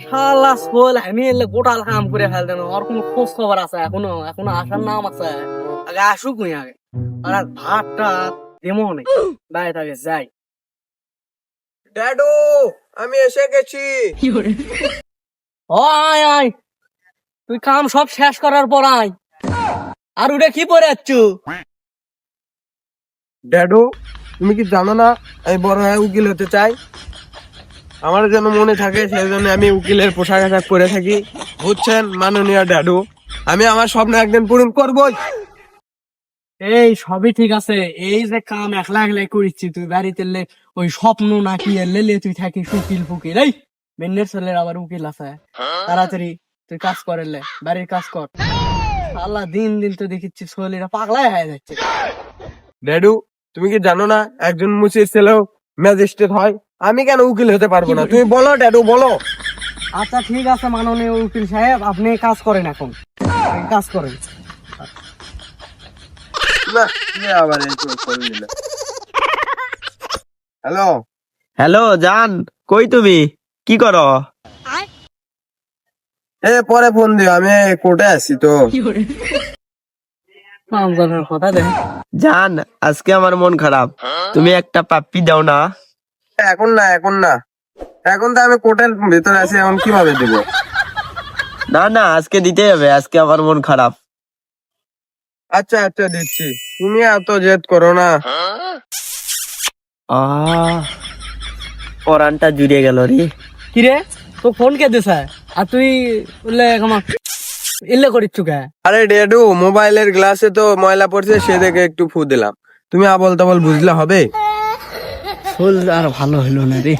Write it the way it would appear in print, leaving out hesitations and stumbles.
শালা সোল আমি এলে গোটাল কাম করে ফেলতেন, ওর কোনো খোঁজ খবর আছে এখনো? এখনো আসার নাম আছে? আগে আসুক নি আগে, আর ভাতটা দেমো নেই বাইরে আগে যাই। ড্যাডু, আমি এসে গেছি। ও আয় আয়, তুই কাম সব শেষ করার পর আয়। আর ওটা কি পরে যাচ্ছ? ড্যাডু, তুমি কি জানো না আমি বড় হয়ে উকিল হতে চাই? আমার যেন মনে থাকে সেই জন্য আমি উকিলের পোশাক আশাক পরে থাকি, বুঝছেন মাননীয় ড্যাডু? আমি আমার স্বপ্ন একদিন পূরণ করবই। এই সবই ঠিক আছে, এই যে কাম একলা একলাই করিচ্ছি তুই বাড়িতে ওই স্বপ্ন নাকি লেলে তুই থাকিস উকিল ফুকিল। এই বেন্নের ছেলের আবার উকিল আছে, তাড়াতাড়ি তুই কাজ করে বাড়ির কাজ কর। আল্লাহ দিন দিন তো দেখিচ্ছি ছেলেরা পাগলাই হয়ে যাচ্ছে। ড্যাডু, তুমি কি জানো না একজন মুচির ছেলেও ম্যাজিস্ট্রেট হয়? আমি কেন উকিল হতে পারবো না? তুমি বলো ড্যাডু, বলো। আচ্ছা ঠিক আছে মাননীয় উকিল সাহেব, আপনি কাজ করেন, এখন কাজ করেন। হ্যালো। হ্যালো জান, কই তুমি? কি করো? পরে ফোন দিও, আমি কোর্টে আছি তো। কাম করার কথা দেখ। জান, আজকে আমার মন খারাপ, তুমি একটা পাপ্পি দাও না? এখন না, এখন না, এখন তো আমি কোর্টের ভিতরে আছি, এখন কিভাবে দিব? না না, আজকে দিতে হবে, আজকে আমার মন খারাপ। আচ্ছা আচ্ছা, দিচ্ছি। তুমি এত জেদ করো না। পরানটা জুড়িয়ে গেল রে। কিরে তো ফোন কে দিছে আর তুই বললে আমার ইল্লে করিচ্ছু কে? আরে ডেডু, মোবাইলের গ্লাসে তো ময়লা পড়ছে, সে দেখে একটু ফু দিলাম। তুমি আবল তাবল বুঝলে হবে? ফুল আর ভালো হইলো না রে।